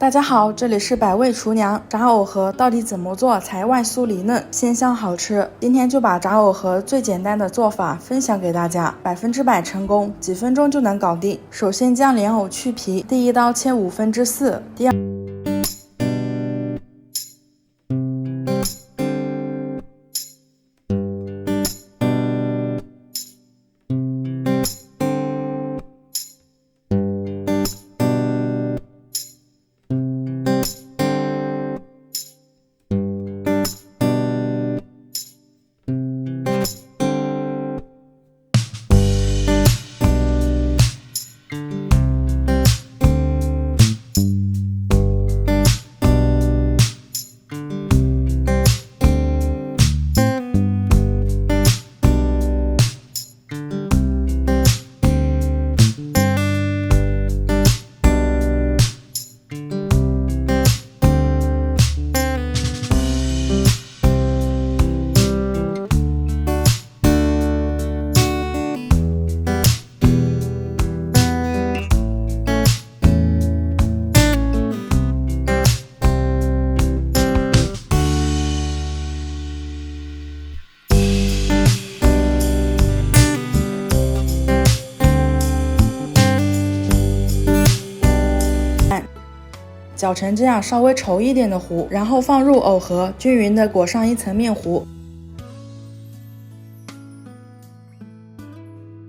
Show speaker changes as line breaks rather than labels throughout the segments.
大家好，这里是百味厨娘。炸藕盒到底怎么做才外酥里嫩、鲜香好吃？今天就把炸藕盒最简单的做法分享给大家，100%成功，几分钟就能搞定。首先将莲藕去皮，第一刀切4/5，第二。搅成这样稍微稠一点的糊，然后放入藕盒，均匀的裹上一层面糊。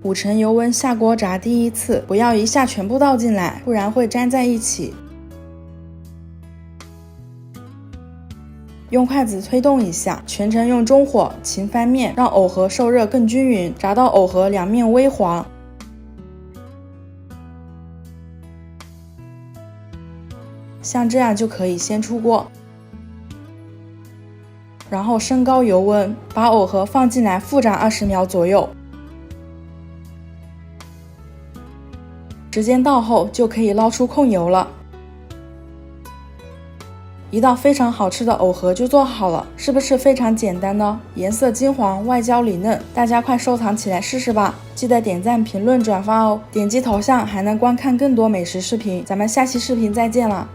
5成油温下锅炸第一次，不要一下全部倒进来，不然会粘在一起。用筷子推动一下，全程用中火勤翻面，让藕盒受热更均匀，炸到藕盒两面微黄。像这样就可以先出锅，然后升高油温，把藕盒放进来复炸20秒左右。时间到后就可以捞出控油了。一道非常好吃的藕盒就做好了，是不是非常简单呢？颜色金黄，外焦里嫩，大家快收藏起来试试吧！记得点赞、评论、转发哦！点击头像还能观看更多美食视频，咱们下期视频再见了。